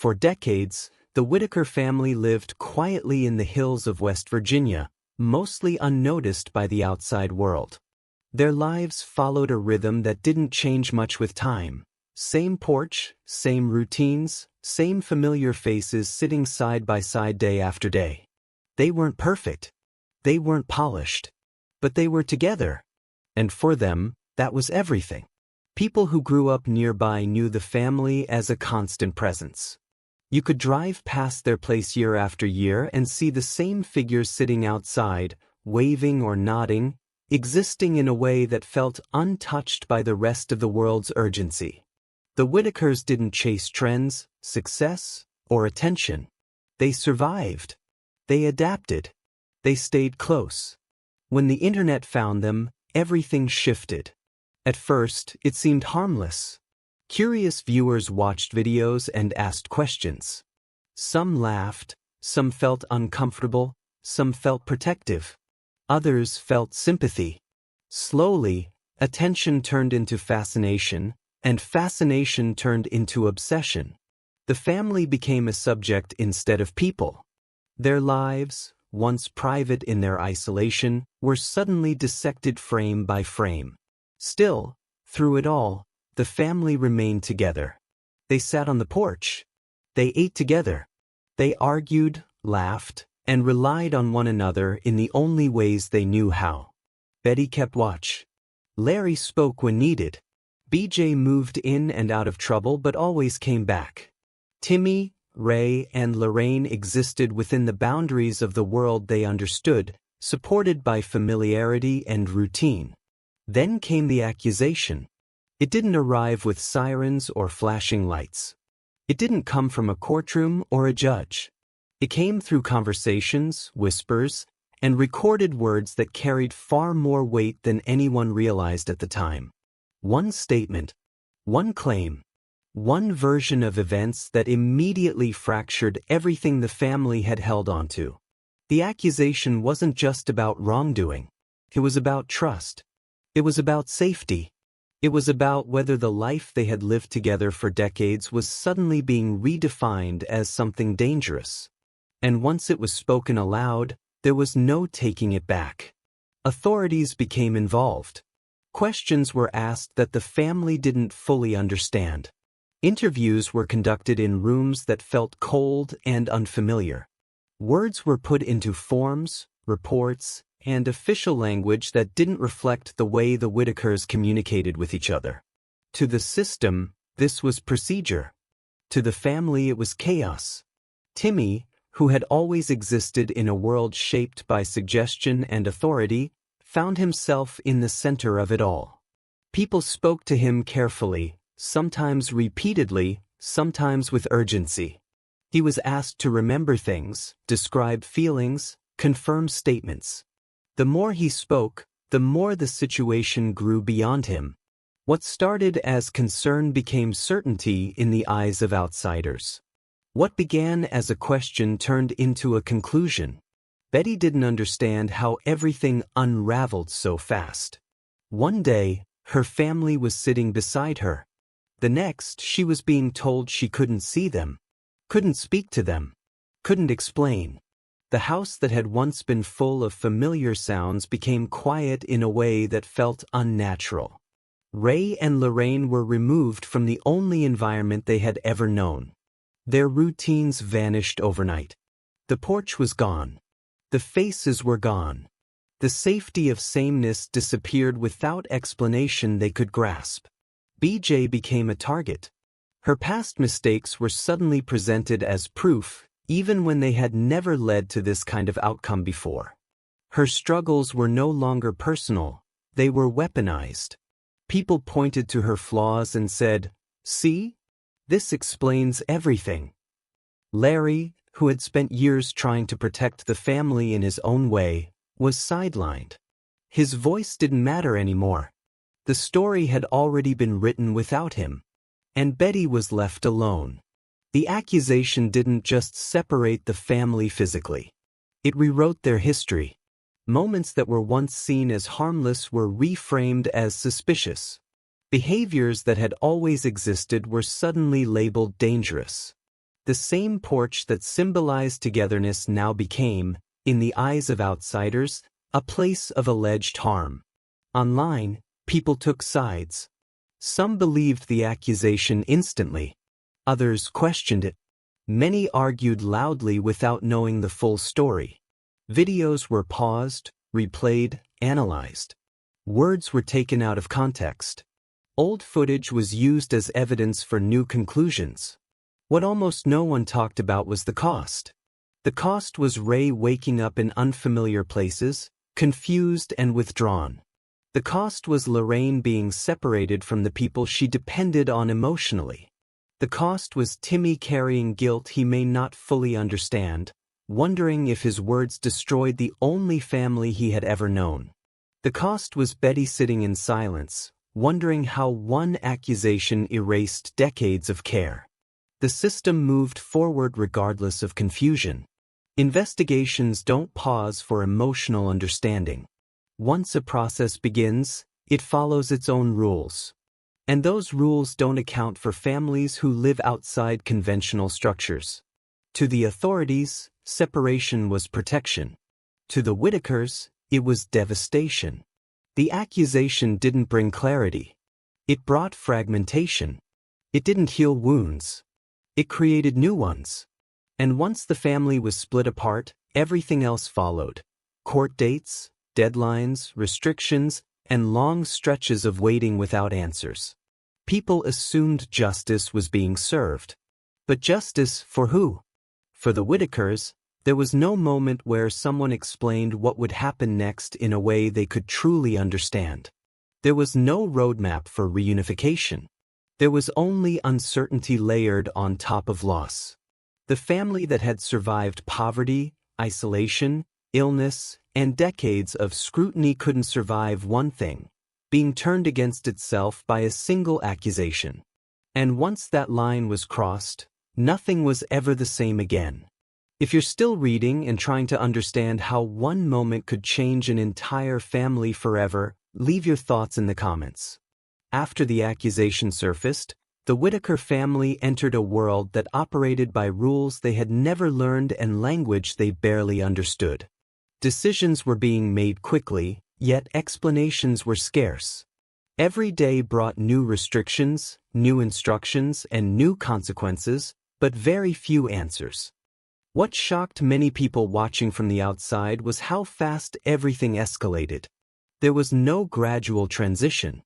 For decades, the Whittaker family lived quietly in the hills of West Virginia, mostly unnoticed by the outside world. Their lives followed a rhythm that didn't change much with time. Same porch, same routines, same familiar faces sitting side by side day after day. They weren't perfect. They weren't polished. But they were together. And for them, that was everything. People who grew up nearby knew the family as a constant presence. You could drive past their place year after year and see the same figures sitting outside, waving or nodding, existing in a way that felt untouched by the rest of the world's urgency. The Whittakers didn't chase trends, success, or attention. They survived. They adapted. They stayed close. When the internet found them, everything shifted. At first, it seemed harmless. Curious viewers watched videos and asked questions. Some laughed, some felt uncomfortable, some felt protective. Others felt sympathy. Slowly, attention turned into fascination, and fascination turned into obsession. The family became a subject instead of people. Their lives, once private in their isolation, were suddenly dissected frame by frame. Still, through it all, the family remained together. They sat on the porch. They ate together. They argued, laughed, and relied on one another in the only ways they knew how. Betty kept watch. Larry spoke when needed. BJ moved in and out of trouble but always came back. Timmy, Ray, and Lorraine existed within the boundaries of the world they understood, supported by familiarity and routine. Then came the accusation. It didn't arrive with sirens or flashing lights. It didn't come from a courtroom or a judge. It came through conversations, whispers, and recorded words that carried far more weight than anyone realized at the time. One statement, one claim, one version of events that immediately fractured everything the family had held onto. The accusation wasn't just about wrongdoing. It was about trust. It was about safety. It was about whether the life they had lived together for decades was suddenly being redefined as something dangerous. And once it was spoken aloud, there was no taking it back. Authorities became involved. Questions were asked that the family didn't fully understand. Interviews were conducted in rooms that felt cold and unfamiliar. Words were put into forms, reports, and official language that didn't reflect the way the Whittakers communicated with each other. To the system, this was procedure. To the family, it was chaos. Timmy, who had always existed in a world shaped by suggestion and authority, found himself in the center of it all. People spoke to him carefully, sometimes repeatedly, sometimes with urgency. He was asked to remember things, describe feelings, confirm statements. The more he spoke, the more the situation grew beyond him. What started as concern became certainty in the eyes of outsiders. What began as a question turned into a conclusion. Betty didn't understand how everything unraveled so fast. One day, her family was sitting beside her. The next, she was being told she couldn't see them, couldn't speak to them, couldn't explain. The house that had once been full of familiar sounds became quiet in a way that felt unnatural. Ray and Lorraine were removed from the only environment they had ever known. Their routines vanished overnight. The porch was gone. The faces were gone. The safety of sameness disappeared without explanation they could grasp. BJ became a target. Her past mistakes were suddenly presented as proof, even when they had never led to this kind of outcome before. Her struggles were no longer personal, they were weaponized. People pointed to her flaws and said, "See? This explains everything." Larry, who had spent years trying to protect the family in his own way, was sidelined. His voice didn't matter anymore. The story had already been written without him. And Betty was left alone. The accusation didn't just separate the family physically. It rewrote their history. Moments that were once seen as harmless were reframed as suspicious. Behaviors that had always existed were suddenly labeled dangerous. The same porch that symbolized togetherness now became, in the eyes of outsiders, a place of alleged harm. Online, people took sides. Some believed the accusation instantly. Others questioned it. Many argued loudly without knowing the full story. Videos were paused, replayed, analyzed. Words were taken out of context. Old footage was used as evidence for new conclusions. What almost no one talked about was the cost. The cost was Ray waking up in unfamiliar places, confused and withdrawn. The cost was Lorraine being separated from the people she depended on emotionally. The cost was Timmy carrying guilt he may not fully understand, wondering if his words destroyed the only family he had ever known. The cost was Betty sitting in silence, wondering how one accusation erased decades of care. The system moved forward regardless of confusion. Investigations don't pause for emotional understanding. Once a process begins, it follows its own rules. And those rules don't account for families who live outside conventional structures. To the authorities, separation was protection. To the Whittakers, it was devastation. The accusation didn't bring clarity. It brought fragmentation. It didn't heal wounds. It created new ones. And once the family was split apart, everything else followed. Court dates, deadlines, restrictions, and long stretches of waiting without answers. People assumed justice was being served. But justice for who? For the Whittakers, there was no moment where someone explained what would happen next in a way they could truly understand. There was no roadmap for reunification. There was only uncertainty layered on top of loss. The family that had survived poverty, isolation, illness, and decades of scrutiny couldn't survive one thing: being turned against itself by a single accusation. And once that line was crossed, nothing was ever the same again. If you're still reading and trying to understand how one moment could change an entire family forever, leave your thoughts in the comments. After the accusation surfaced, the Whittaker family entered a world that operated by rules they had never learned and language they barely understood. Decisions were being made quickly, yet explanations were scarce. Every day brought new restrictions, new instructions, and new consequences, but very few answers. What shocked many people watching from the outside was how fast everything escalated. There was no gradual transition.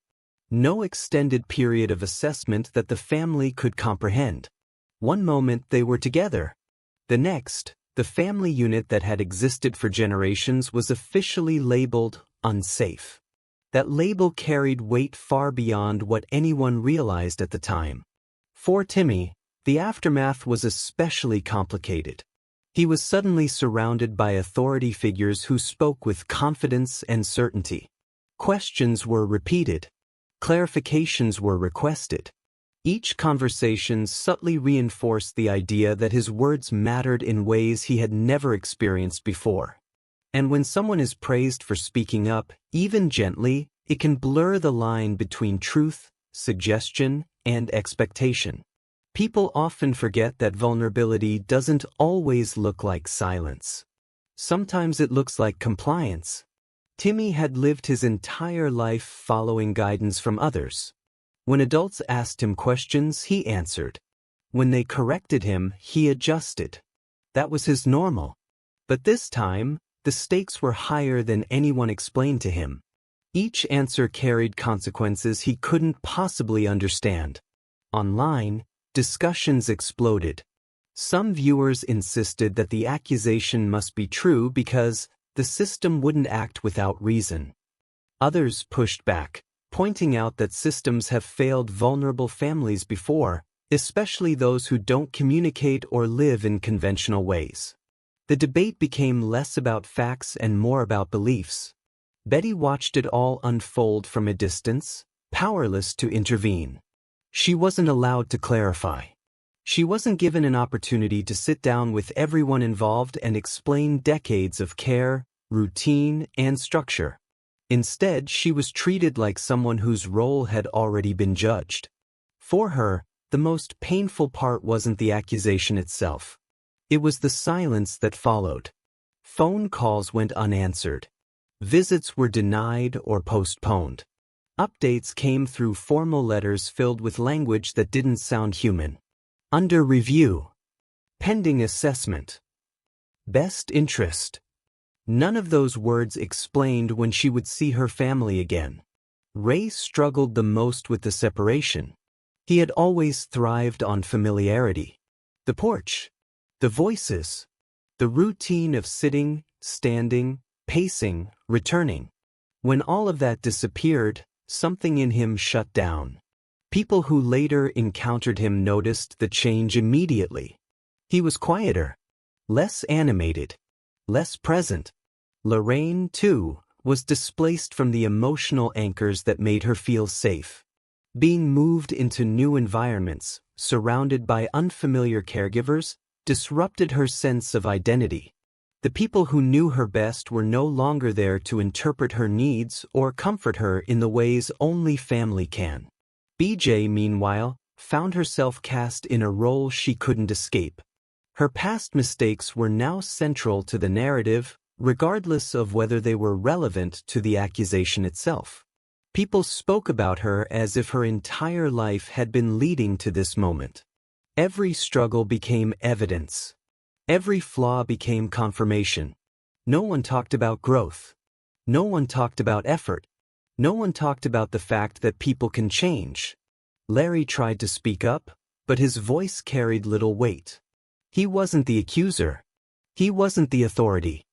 No extended period of assessment that the family could comprehend. One moment they were together. The next, the family unit that had existed for generations was officially labeled unsafe. That label carried weight far beyond what anyone realized at the time. For Timmy, the aftermath was especially complicated. He was suddenly surrounded by authority figures who spoke with confidence and certainty. Questions were repeated. Clarifications were requested. Each conversation subtly reinforced the idea that his words mattered in ways he had never experienced before. And when someone is praised for speaking up, even gently, it can blur the line between truth, suggestion, and expectation. People often forget that vulnerability doesn't always look like silence. Sometimes it looks like compliance. Timmy had lived his entire life following guidance from others. When adults asked him questions, he answered. When they corrected him, he adjusted. That was his normal. But this time, the stakes were higher than anyone explained to him. Each answer carried consequences he couldn't possibly understand. Online, discussions exploded. Some viewers insisted that the accusation must be true because the system wouldn't act without reason. Others pushed back, pointing out that systems have failed vulnerable families before, especially those who don't communicate or live in conventional ways. The debate became less about facts and more about beliefs. Betty watched it all unfold from a distance, powerless to intervene. She wasn't allowed to clarify. She wasn't given an opportunity to sit down with everyone involved and explain decades of care, routine, and structure. Instead, she was treated like someone whose role had already been judged. For her, the most painful part wasn't the accusation itself. It was the silence that followed. Phone calls went unanswered. Visits were denied or postponed. Updates came through formal letters filled with language that didn't sound human. Under review. Pending assessment. Best interest. None of those words explained when she would see her family again. Ray struggled the most with the separation. He had always thrived on familiarity. The porch. The voices. The routine of sitting, standing, pacing, returning. When all of that disappeared, something in him shut down. People who later encountered him noticed the change immediately. He was quieter, less animated, less present. Lorraine, too, was displaced from the emotional anchors that made her feel safe. Being moved into new environments, surrounded by unfamiliar caregivers, disrupted her sense of identity. The people who knew her best were no longer there to interpret her needs or comfort her in the ways only family can. BJ, meanwhile, found herself cast in a role she couldn't escape. Her past mistakes were now central to the narrative, regardless of whether they were relevant to the accusation itself. People spoke about her as if her entire life had been leading to this moment. Every struggle became evidence. Every flaw became confirmation. No one talked about growth. No one talked about effort. No one talked about the fact that people can change. Larry tried to speak up, but his voice carried little weight. He wasn't the accuser. He wasn't the authority.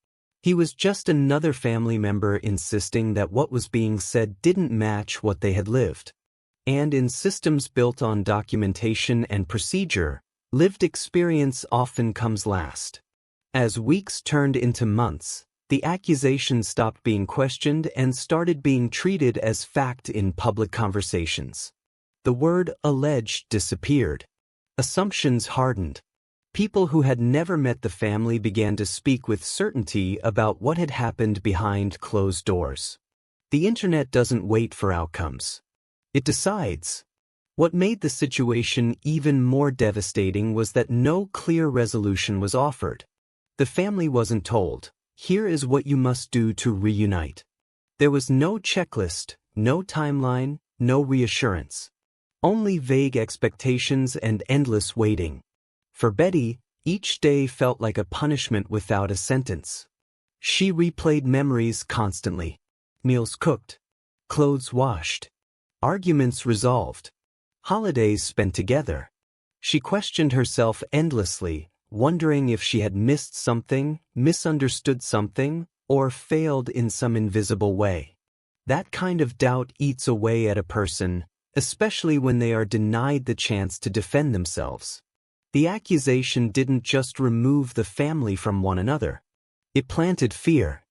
He was just another family member insisting that what was being said didn't match what they had lived. And in systems built on documentation and procedure, lived experience often comes last. As weeks turned into months, the accusation stopped being questioned and started being treated as fact in public conversations. The word alleged disappeared. Assumptions hardened. People who had never met the family began to speak with certainty about what had happened behind closed doors. The internet doesn't wait for outcomes. It decides. What made the situation even more devastating was that no clear resolution was offered. The family wasn't told, "Here is what you must do to reunite." There was no checklist, no timeline, no reassurance. Only vague expectations and endless waiting. For Betty, each day felt like a punishment without a sentence. She replayed memories constantly. Meals cooked. Clothes washed. Arguments resolved. Holidays spent together. She questioned herself endlessly, wondering if she had missed something, misunderstood something, or failed in some invisible way. That kind of doubt eats away at a person, especially when they are denied the chance to defend themselves. The accusation didn't just remove the family from one another. It planted fear.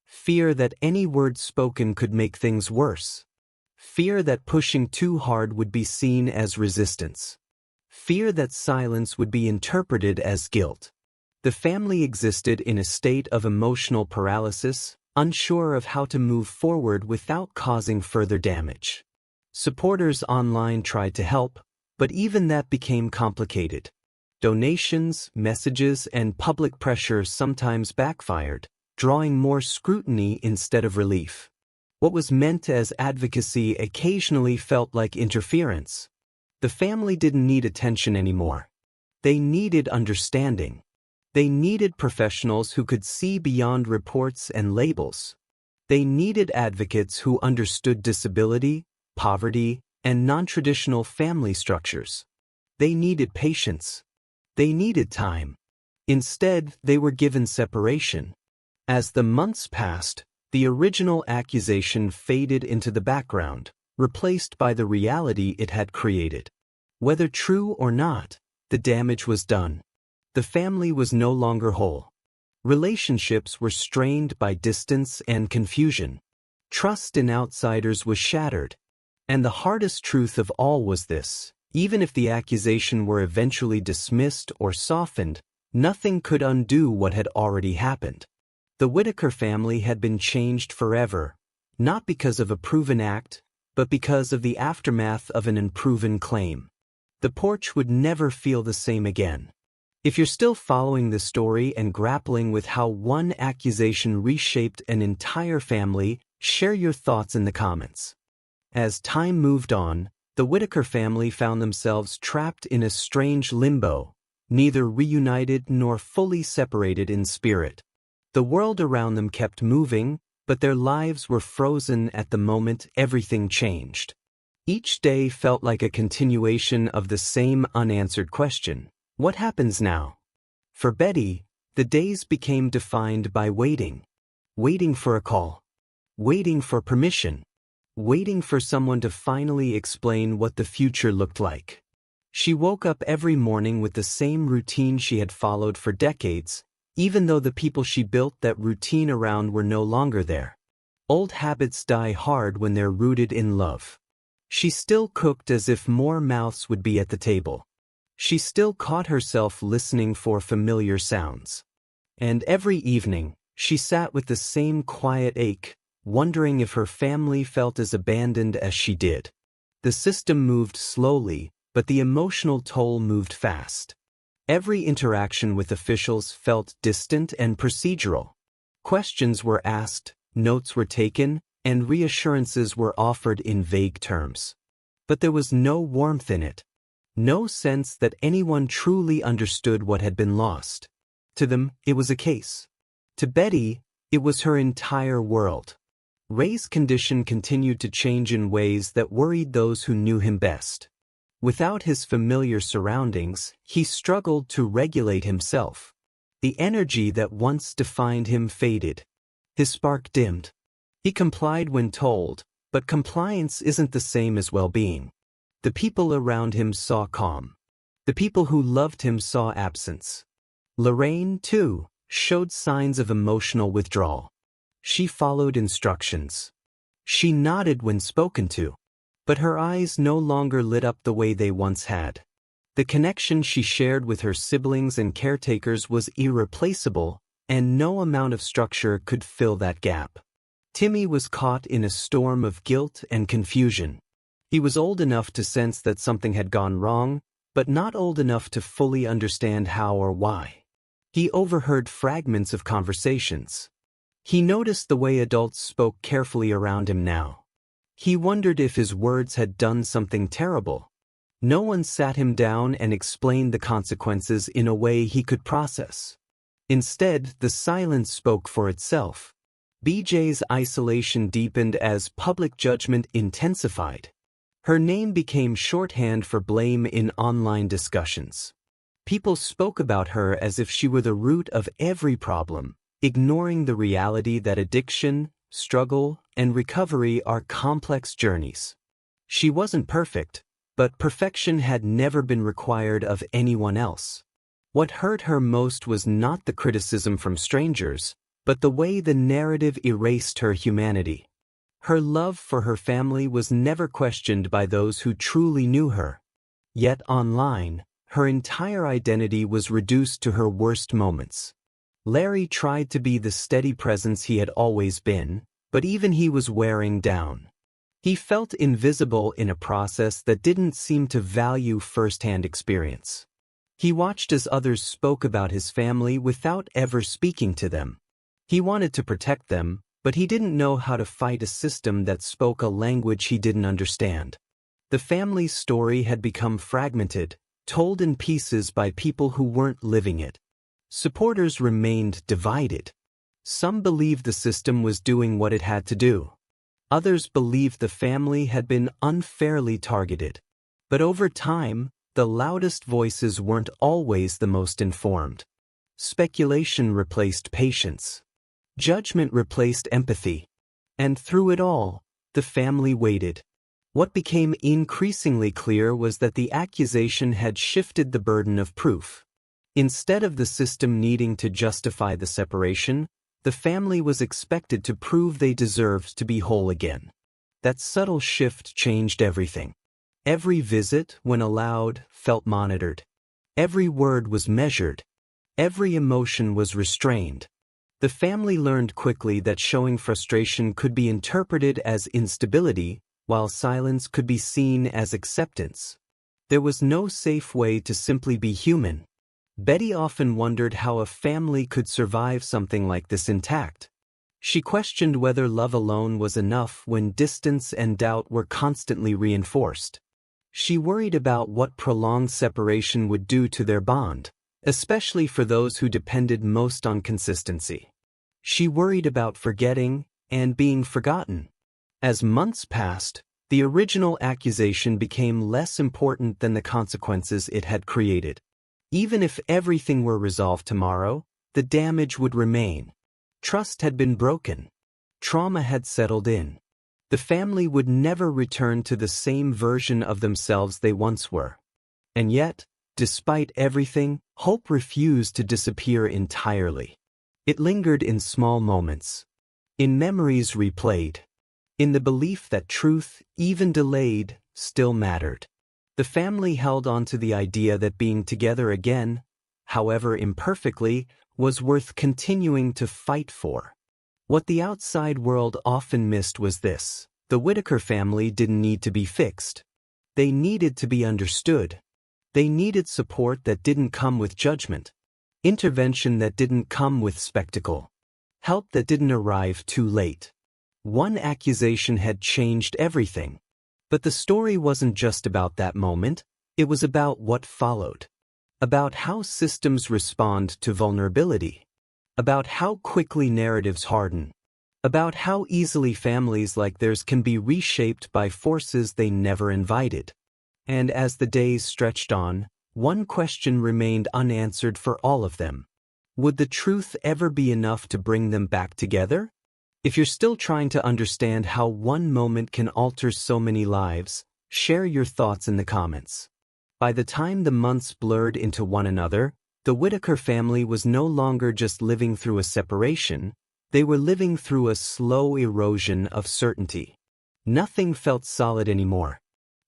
Fear that any word spoken could make things worse. Fear that pushing too hard would be seen as resistance. Fear that silence would be interpreted as guilt. The family existed in a state of emotional paralysis, unsure of how to move forward without causing further damage. Supporters online tried to help, but even that became complicated. Donations, messages, and public pressure sometimes backfired, drawing more scrutiny instead of relief. What was meant as advocacy occasionally felt like interference. The family didn't need attention anymore. They needed understanding. They needed professionals who could see beyond reports and labels. They needed advocates who understood disability, poverty, and non-traditional family structures. They needed patience. They needed time. Instead, they were given separation. As the months passed, the original accusation faded into the background, replaced by the reality it had created. Whether true or not, the damage was done. The family was no longer whole. Relationships were strained by distance and confusion. Trust in outsiders was shattered. And the hardest truth of all was this: even if the accusation were eventually dismissed or softened, nothing could undo what had already happened. The Whittaker family had been changed forever, not because of a proven act, but because of the aftermath of an unproven claim. The porch would never feel the same again. If you're still following the story and grappling with how one accusation reshaped an entire family, share your thoughts in the comments. As time moved on, the Whittaker family found themselves trapped in a strange limbo, neither reunited nor fully separated in spirit. The world around them kept moving, but their lives were frozen at the moment everything changed. Each day felt like a continuation of the same unanswered question: what happens now? For Betty, the days became defined by waiting. Waiting for a call. Waiting for permission. Waiting for someone to finally explain what the future looked like. She woke up every morning with the same routine she had followed for decades, even though the people she built that routine around were no longer there. Old habits die hard when they're rooted in love. She still cooked as if more mouths would be at the table. She still caught herself listening for familiar sounds. And every evening, she sat with the same quiet ache, wondering if her family felt as abandoned as she did. The system moved slowly, but the emotional toll moved fast. Every interaction with officials felt distant and procedural. Questions were asked, notes were taken, and reassurances were offered in vague terms. But there was no warmth in it. No sense that anyone truly understood what had been lost. To them, it was a case. To Betty, it was her entire world. Ray's condition continued to change in ways that worried those who knew him best. Without his familiar surroundings, he struggled to regulate himself. The energy that once defined him faded. His spark dimmed. He complied when told, but compliance isn't the same as well-being. The people around him saw calm. The people who loved him saw absence. Lorraine, too, showed signs of emotional withdrawal. She followed instructions. She nodded when spoken to, but her eyes no longer lit up the way they once had. The connection she shared with her siblings and caretakers was irreplaceable, and no amount of structure could fill that gap. Timmy was caught in a storm of guilt and confusion. He was old enough to sense that something had gone wrong, but not old enough to fully understand how or why. He overheard fragments of conversations. He noticed the way adults spoke carefully around him now. He wondered if his words had done something terrible. No one sat him down and explained the consequences in a way he could process. Instead, the silence spoke for itself. BJ's isolation deepened as public judgment intensified. Her name became shorthand for blame in online discussions. People spoke about her as if she were the root of every problem, ignoring the reality that addiction, struggle, and recovery are complex journeys. She wasn't perfect, but perfection had never been required of anyone else. What hurt her most was not the criticism from strangers, but the way the narrative erased her humanity. Her love for her family was never questioned by those who truly knew her. Yet online, her entire identity was reduced to her worst moments. Larry tried to be the steady presence he had always been, but even he was wearing down. He felt invisible in a process that didn't seem to value first-hand experience. He watched as others spoke about his family without ever speaking to them. He wanted to protect them, but he didn't know how to fight a system that spoke a language he didn't understand. The family's story had become fragmented, told in pieces by people who weren't living it. Supporters remained divided. Some believed the system was doing what it had to do. Others believed the family had been unfairly targeted. But over time, the loudest voices weren't always the most informed. Speculation replaced patience. Judgment replaced empathy. And through it all, the family waited. What became increasingly clear was that the accusation had shifted the burden of proof. Instead of the system needing to justify the separation, the family was expected to prove they deserved to be whole again. That subtle shift changed everything. Every visit, when allowed, felt monitored. Every word was measured. Every emotion was restrained. The family learned quickly that showing frustration could be interpreted as instability, while silence could be seen as acceptance. There was no safe way to simply be human. Betty often wondered how a family could survive something like this intact. She questioned whether love alone was enough when distance and doubt were constantly reinforced. She worried about what prolonged separation would do to their bond, especially for those who depended most on consistency. She worried about forgetting and being forgotten. As months passed, the original accusation became less important than the consequences it had created. Even if everything were resolved tomorrow, the damage would remain. Trust had been broken. Trauma had settled in. The family would never return to the same version of themselves they once were. And yet, despite everything, hope refused to disappear entirely. It lingered in small moments, in memories replayed, in the belief that truth, even delayed, still mattered. The family held on to the idea that being together again, however imperfectly, was worth continuing to fight for. What the outside world often missed was this: the Whittaker family didn't need to be fixed. They needed to be understood. They needed support that didn't come with judgment, intervention that didn't come with spectacle, help that didn't arrive too late. One accusation had changed everything. But the story wasn't just about that moment, it was about what followed. About how systems respond to vulnerability. About how quickly narratives harden. About how easily families like theirs can be reshaped by forces they never invited. And as the days stretched on, one question remained unanswered for all of them. Would the truth ever be enough to bring them back together? If you're still trying to understand how one moment can alter so many lives, share your thoughts in the comments. By the time the months blurred into one another, the Whittaker family was no longer just living through a separation, they were living through a slow erosion of certainty. Nothing felt solid anymore.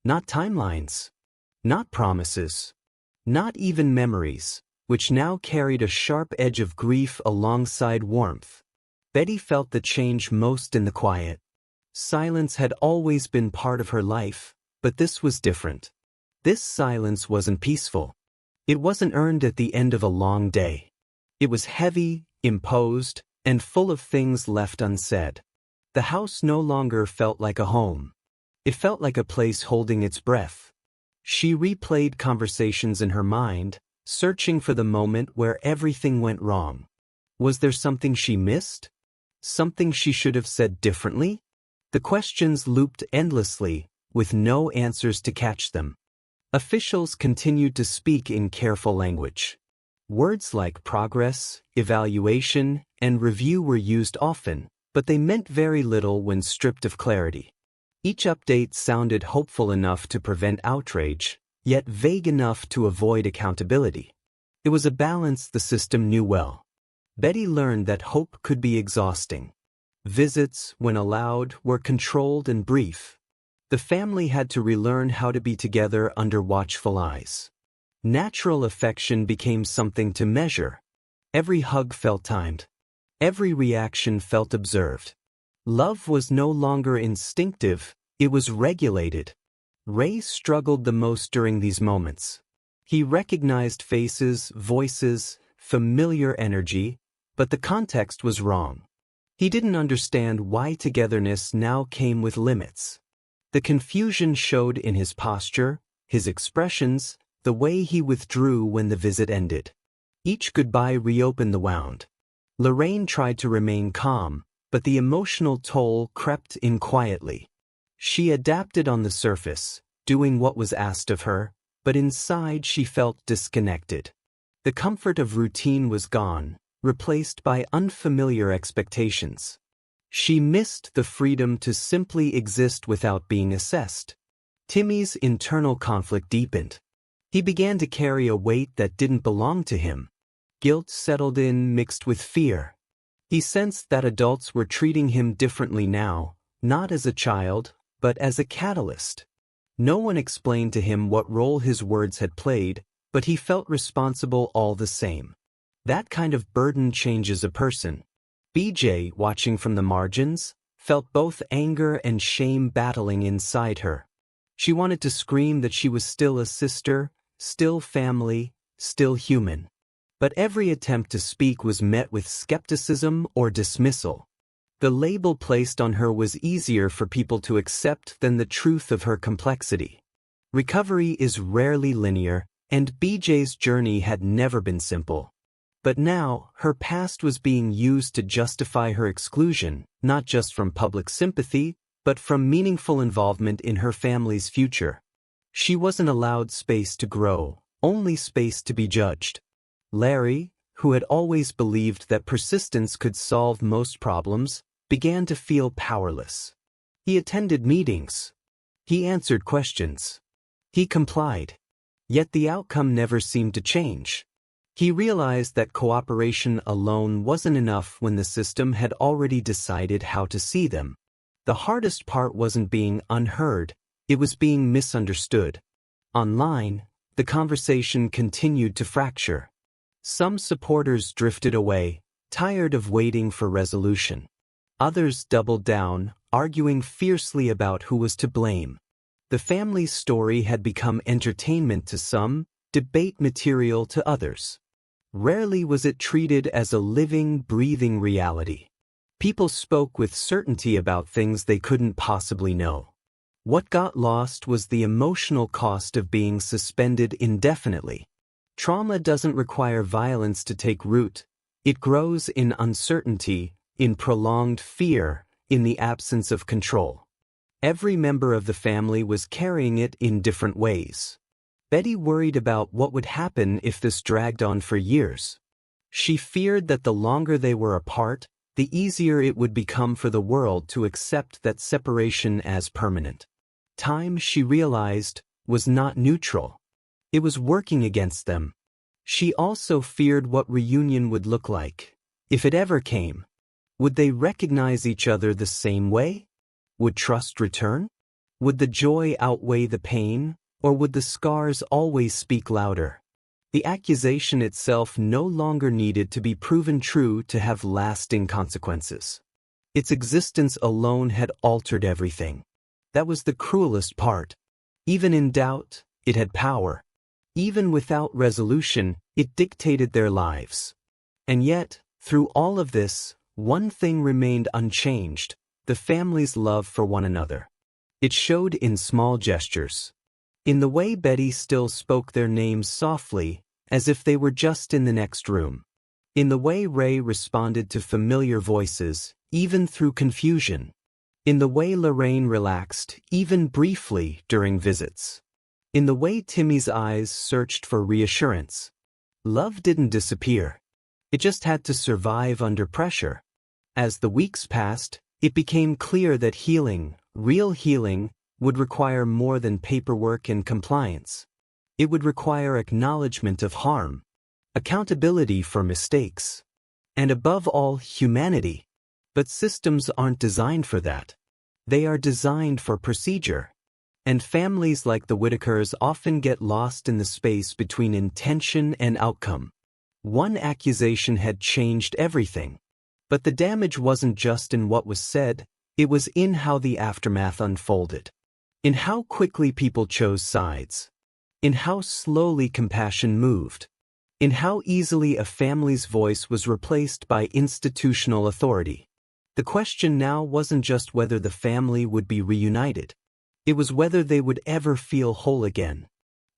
Not timelines. Not promises. Not even memories, which now carried a sharp edge of grief alongside warmth. Betty felt the change most in the quiet. Silence had always been part of her life, but this was different. This silence wasn't peaceful. It wasn't earned at the end of a long day. It was heavy, imposed, and full of things left unsaid. The house no longer felt like a home. It felt like a place holding its breath. She replayed conversations in her mind, searching for the moment where everything went wrong. Was there something she missed? Something she should have said differently? The questions looped endlessly, with no answers to catch them. Officials continued to speak in careful language. Words like progress, evaluation, and review were used often, but they meant very little when stripped of clarity. Each update sounded hopeful enough to prevent outrage, yet vague enough to avoid accountability. It was a balance the system knew well. Betty learned that hope could be exhausting. Visits, when allowed, were controlled and brief. The family had to relearn how to be together under watchful eyes. Natural affection became something to measure. Every hug felt timed. Every reaction felt observed. Love was no longer instinctive, it was regulated. Ray struggled the most during these moments. He recognized faces, voices, familiar energy, but the context was wrong. He didn't understand why togetherness now came with limits. The confusion showed in his posture, his expressions, the way he withdrew when the visit ended. Each goodbye reopened the wound. Lorraine tried to remain calm, but the emotional toll crept in quietly. She adapted on the surface, doing what was asked of her, but inside she felt disconnected. The comfort of routine was gone, replaced by unfamiliar expectations. She missed the freedom to simply exist without being assessed. Timmy's internal conflict deepened. He began to carry a weight that didn't belong to him. Guilt settled in mixed with fear. He sensed that adults were treating him differently now, not as a child, but as a catalyst. No one explained to him what role his words had played, but he felt responsible all the same. That kind of burden changes a person. BJ, watching from the margins, felt both anger and shame battling inside her. She wanted to scream that she was still a sister, still family, still human. But every attempt to speak was met with skepticism or dismissal. The label placed on her was easier for people to accept than the truth of her complexity. Recovery is rarely linear, and BJ's journey had never been simple. But now, her past was being used to justify her exclusion, not just from public sympathy, but from meaningful involvement in her family's future. She wasn't allowed space to grow, only space to be judged. Larry, who had always believed that persistence could solve most problems, began to feel powerless. He attended meetings. He answered questions. He complied. Yet the outcome never seemed to change. He realized that cooperation alone wasn't enough when the system had already decided how to see them. The hardest part wasn't being unheard, it was being misunderstood. Online, the conversation continued to fracture. Some supporters drifted away, tired of waiting for resolution. Others doubled down, arguing fiercely about who was to blame. The family's story had become entertainment to some, debate material to others. Rarely was it treated as a living, breathing reality. People spoke with certainty about things they couldn't possibly know. What got lost was the emotional cost of being suspended indefinitely. Trauma doesn't require violence to take root. It grows in uncertainty, in prolonged fear, in the absence of control. Every member of the family was carrying it in different ways. Betty worried about what would happen if this dragged on for years. She feared that the longer they were apart, the easier it would become for the world to accept that separation as permanent. Time, she realized, was not neutral. It was working against them. She also feared what reunion would look like, if it ever came. Would they recognize each other the same way? Would trust return? Would the joy outweigh the pain, or would the scars always speak louder? The accusation itself no longer needed to be proven true to have lasting consequences. Its existence alone had altered everything. That was the cruelest part. Even in doubt, it had power. Even without resolution, it dictated their lives. And yet, through all of this, one thing remained unchanged: the family's love for one another. It showed in small gestures. In the way Betty still spoke their names softly, as if they were just in the next room. In the way Ray responded to familiar voices, even through confusion. In the way Lorraine relaxed, even briefly, during visits. In the way Timmy's eyes searched for reassurance. Love didn't disappear. It just had to survive under pressure. As the weeks passed, it became clear that healing, real healing, would require more than paperwork and compliance. It would require acknowledgement of harm, accountability for mistakes, and above all, humanity. But systems aren't designed for that. They are designed for procedure. And families like the Whittakers often get lost in the space between intention and outcome. One accusation had changed everything. But the damage wasn't just in what was said, it was in how the aftermath unfolded. In how quickly people chose sides. In how slowly compassion moved. In how easily a family's voice was replaced by institutional authority. The question now wasn't just whether the family would be reunited. It was whether they would ever feel whole again.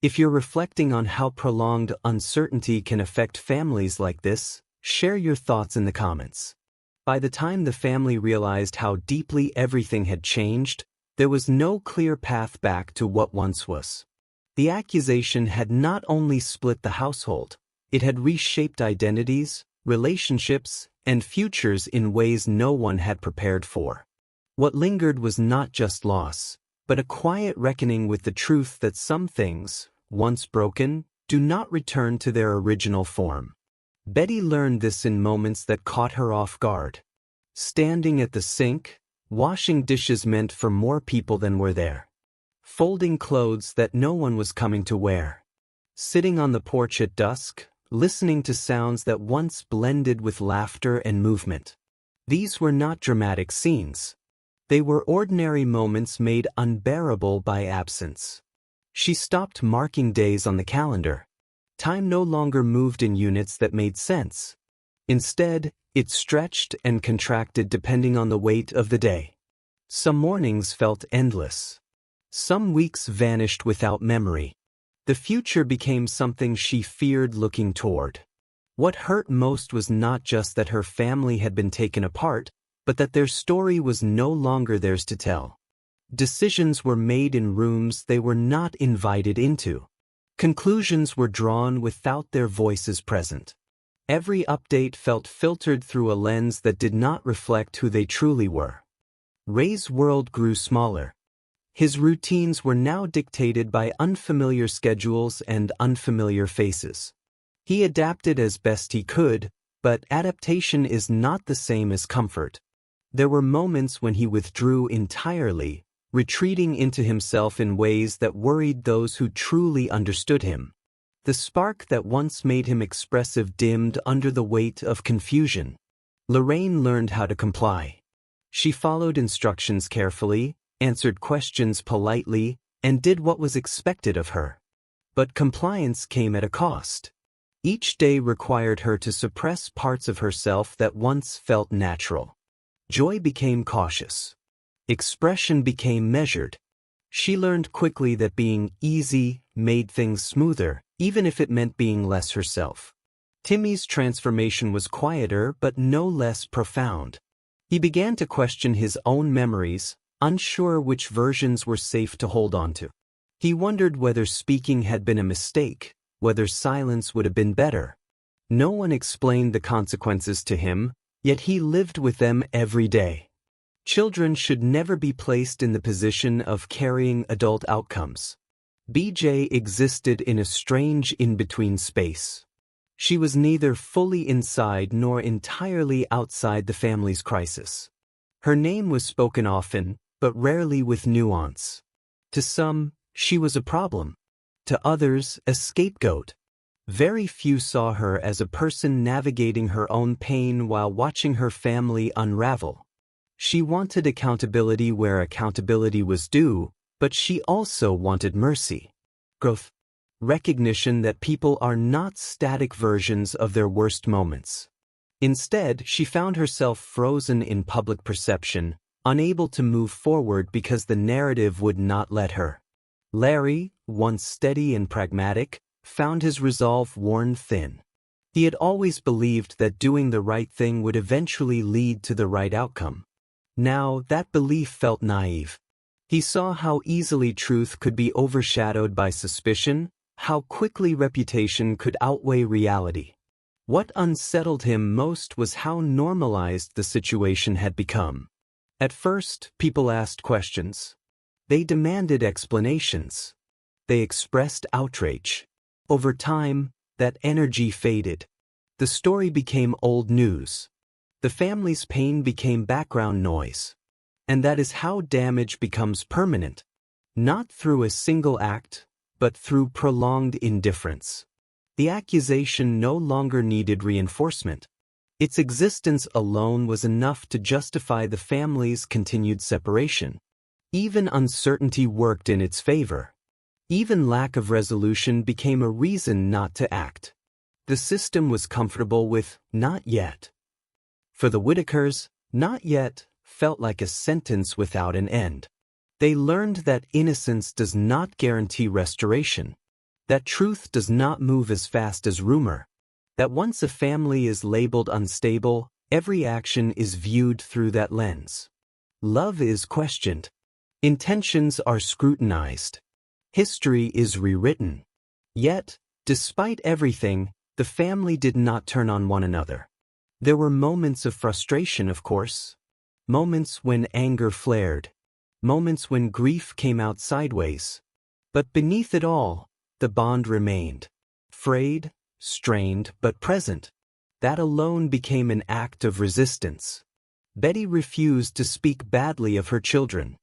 If you're reflecting on how prolonged uncertainty can affect families like this, share your thoughts in the comments. By the time the family realized how deeply everything had changed, there was no clear path back to what once was. The accusation had not only split the household, it had reshaped identities, relationships, and futures in ways no one had prepared for. What lingered was not just loss, but a quiet reckoning with the truth that some things, once broken, do not return to their original form. Betty learned this in moments that caught her off guard. Standing at the sink, washing dishes meant for more people than were there. Folding clothes that no one was coming to wear. Sitting on the porch at dusk, listening to sounds that once blended with laughter and movement. These were not dramatic scenes. They were ordinary moments made unbearable by absence. She stopped marking days on the calendar. Time no longer moved in units that made sense. Instead, it stretched and contracted depending on the weight of the day. Some mornings felt endless. Some weeks vanished without memory. The future became something she feared looking toward. What hurt most was not just that her family had been taken apart, but that their story was no longer theirs to tell. Decisions were made in rooms they were not invited into. Conclusions were drawn without their voices present. Every update felt filtered through a lens that did not reflect who they truly were. Ray's world grew smaller. His routines were now dictated by unfamiliar schedules and unfamiliar faces. He adapted as best he could, but adaptation is not the same as comfort. There were moments when he withdrew entirely, retreating into himself in ways that worried those who truly understood him. The spark that once made him expressive dimmed under the weight of confusion. Lorraine learned how to comply. She followed instructions carefully, answered questions politely, and did what was expected of her. But compliance came at a cost. Each day required her to suppress parts of herself that once felt natural. Joy became cautious. Expression became measured. She learned quickly that being easy made things smoother, even if it meant being less herself. Timmy's transformation was quieter but no less profound. He began to question his own memories, unsure which versions were safe to hold on to. He wondered whether speaking had been a mistake, whether silence would have been better. No one explained the consequences to him, yet he lived with them every day. Children should never be placed in the position of carrying adult outcomes. BJ existed in a strange in-between space. She was neither fully inside nor entirely outside the family's crisis. Her name was spoken often, but rarely with nuance. To some, she was a problem. To others, a scapegoat. Very few saw her as a person navigating her own pain while watching her family unravel. She wanted accountability where accountability was due, but she also wanted mercy, growth, recognition that people are not static versions of their worst moments. Instead, she found herself frozen in public perception, unable to move forward because the narrative would not let her. Larry, once steady and pragmatic, found his resolve worn thin. He had always believed that doing the right thing would eventually lead to the right outcome. Now, that belief felt naive. He saw how easily truth could be overshadowed by suspicion, how quickly reputation could outweigh reality. What unsettled him most was how normalized the situation had become. At first, people asked questions. They demanded explanations. They expressed outrage. Over time, that energy faded. The story became old news. The family's pain became background noise. And that is how damage becomes permanent. Not through a single act, but through prolonged indifference. The accusation no longer needed reinforcement. Its existence alone was enough to justify the family's continued separation. Even uncertainty worked in its favor. Even lack of resolution became a reason not to act. The system was comfortable with "not yet." For the Whittakers, "not yet" felt like a sentence without an end. They learned that innocence does not guarantee restoration, that truth does not move as fast as rumor, that once a family is labeled unstable, every action is viewed through that lens. Love is questioned. Intentions are scrutinized. History is rewritten. Yet, despite everything, the family did not turn on one another. There were moments of frustration, of course. Moments when anger flared. Moments when grief came out sideways. But beneath it all, the bond remained. Frayed, strained, but present. That alone became an act of resistance. Betty refused to speak badly of her children.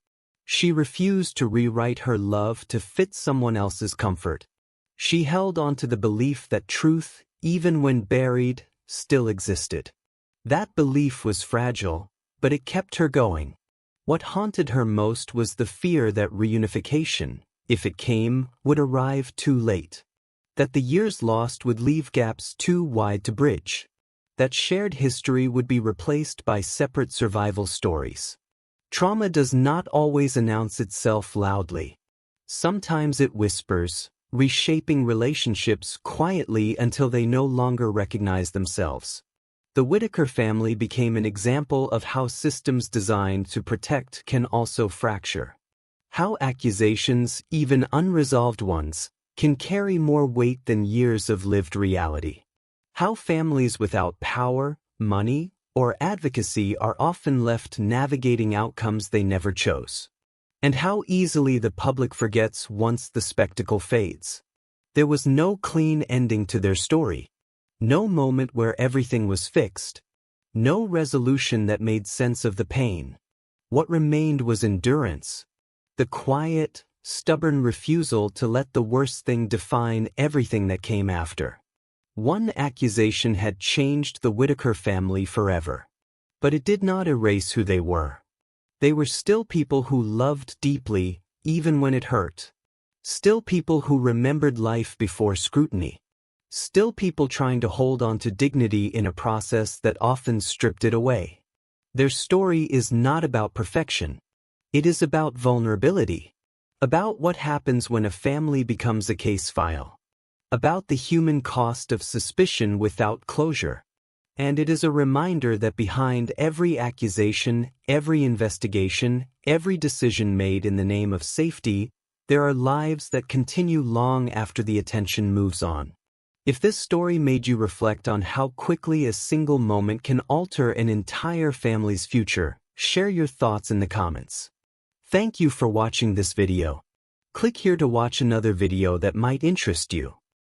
She refused to rewrite her love to fit someone else's comfort. She held on to the belief that truth, even when buried, still existed. That belief was fragile, but it kept her going. What haunted her most was the fear that reunification, if it came, would arrive too late. That the years lost would leave gaps too wide to bridge. That shared history would be replaced by separate survival stories. Trauma does not always announce itself loudly. Sometimes it whispers, reshaping relationships quietly until they no longer recognize themselves. The Whittaker family became an example of how systems designed to protect can also fracture. How accusations, even unresolved ones, can carry more weight than years of lived reality. How families without power, money, or advocacy are often left navigating outcomes they never chose. And how easily the public forgets once the spectacle fades. There was no clean ending to their story. No moment where everything was fixed. No resolution that made sense of the pain. What remained was endurance. The quiet, stubborn refusal to let the worst thing define everything that came after. One accusation had changed the Whittaker family forever. But it did not erase who they were. They were still people who loved deeply, even when it hurt. Still people who remembered life before scrutiny. Still people trying to hold on to dignity in a process that often stripped it away. Their story is not about perfection. It is about vulnerability. About what happens when a family becomes a case file. About the human cost of suspicion without closure. And it is a reminder that behind every accusation, every investigation, every decision made in the name of safety, there are lives that continue long after the attention moves on. If this story made you reflect on how quickly a single moment can alter an entire family's future, share your thoughts in the comments. Thank you for watching this video. Click here to watch another video that might interest you.